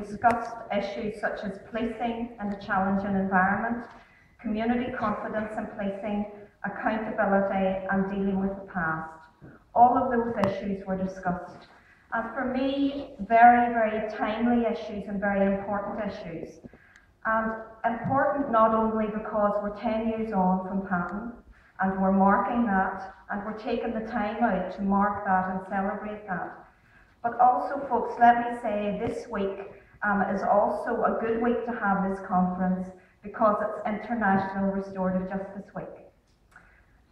discussed issues such as policing in a challenging environment, community confidence in policing, accountability and dealing with the past. All of those issues were discussed. And for me, very, very timely issues and very important issues. And important not only because we're 10 years on from Patton, and we're marking that, and we're taking the time out to mark that and celebrate that. But also, folks, let me say this week is also a good week to have this conference because it's International Restorative Justice Week.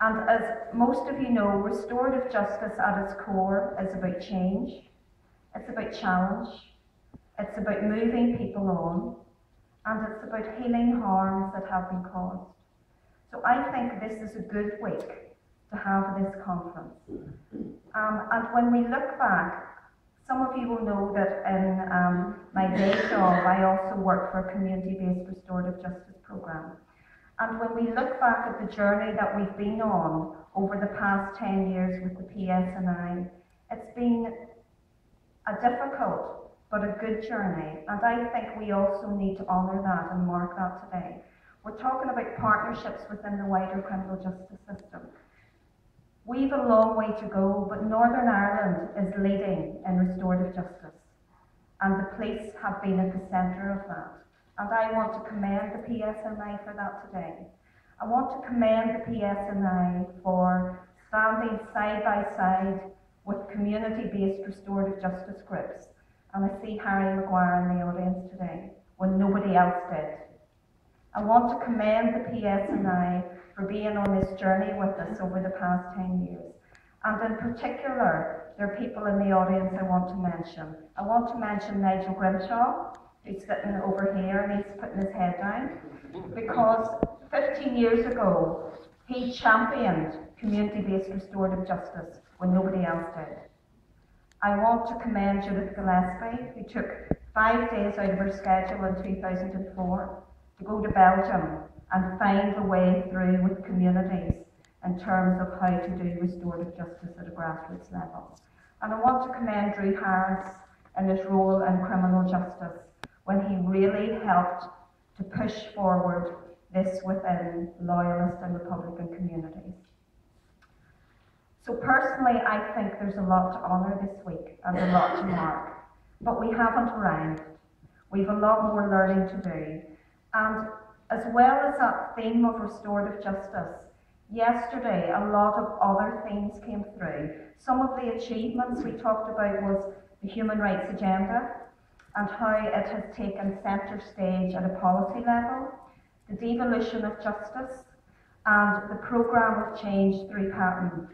And as most of you know, restorative justice at its core is about change, it's about challenge, it's about moving people on, and it's about healing harms that have been caused. So I think this is a good week to have this conference. And when we look back, some of you will know that in my day job, I also work for a community-based restorative justice program. And when we look back at the journey that we've been on over the past 10 years with the PSNI, it's been a difficult but a good journey. And I think we also need to honour that and mark that today. We're talking about partnerships within the wider criminal justice system. We've a long way to go, but Northern Ireland is leading in restorative justice. And the police have been at the centre of that. And I want to commend the PSNI for that today. I want to commend the PSNI for standing side by side with community-based restorative justice groups. And I see Harry Maguire in the audience today, when nobody else did. I want to commend the PSNI for being on this journey with us over the past 10 years. And in particular, there are people in the audience I want to mention. I want to mention Nigel Grimshaw, who's sitting over here and he's putting his head down, because 15 years ago, he championed community-based restorative justice when nobody else did. I want to commend Judith Gillespie, who took 5 days out of her schedule in 2004 to go to Belgium and find a way through with communities in terms of how to do restorative justice at a grassroots level. And I want to commend Drew Harris in his role in criminal justice when he really helped to push forward this within loyalist and Republican communities. So personally, I think there's a lot to honour this week and a lot to mark, but we haven't arrived. We've a lot more learning to do. And as well as that theme of restorative justice, yesterday a lot of other themes came through. Some of the achievements we talked about was the human rights agenda and how it has taken centre stage at a policy level, the devolution of justice, and the programme of change through Patton.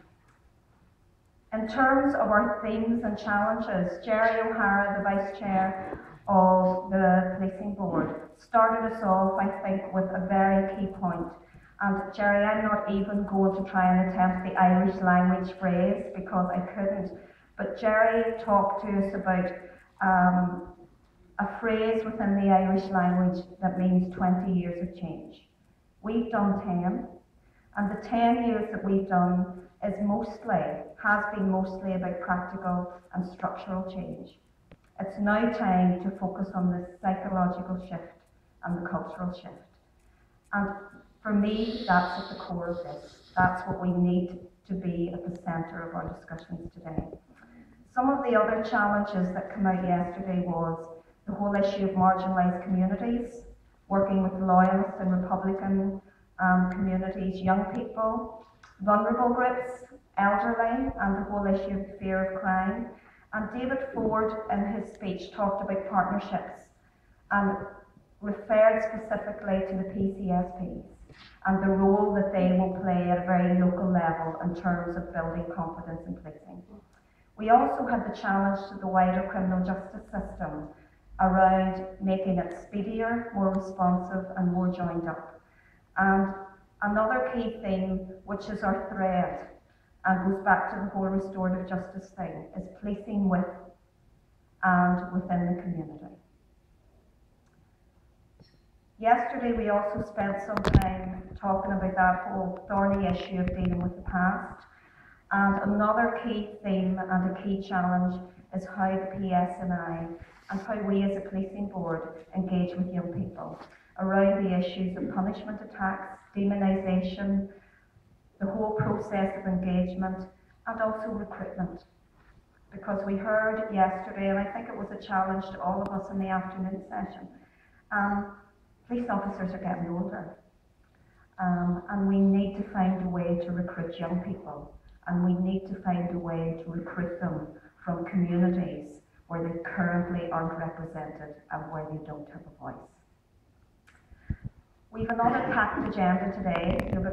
In terms of our themes and challenges, Jerry O'Hara, the Vice Chair of the Policing Board, started us off, I think, with a very key point. And Jerry, I'm not even going to try and attempt the Irish language phrase because I couldn't, but Jerry talked to us about a phrase within the Irish language that means 20 years of change. We've done 10, and the 10 years that we've done has been mostly about practical and structural change. It's now time to focus on the psychological shift and the cultural shift. And for me, that's at the core of this. That's what we need to be at the centre of our discussions today. Some of the other challenges that came out yesterday was the whole issue of marginalised communities, working with loyalist and Republican communities, young people, vulnerable groups, elderly, and the whole issue of fear of crime. And David Ford, in his speech, talked about partnerships and referred specifically to the PCSPs and the role that they will play at a very local level in terms of building confidence in policing. We also had the challenge to the wider criminal justice system around making it speedier, more responsive, and more joined up. And another key thing, which is our thread, and goes back to the whole restorative justice thing, is policing with and within the community. Yesterday we also spent some time talking about that whole thorny issue of dealing with the past. And another key theme and a key challenge is how the PSNI and how we as a policing board engage with young people around the issues of punishment attacks, demonisation, the whole process of engagement, and also recruitment. Because we heard yesterday, and I think it was a challenge to all of us in the afternoon session, police officers are getting older. And we need to find a way to recruit young people, and we need to find a way to recruit them from communities where they currently aren't represented and where they don't have a voice. We've another packed agenda today.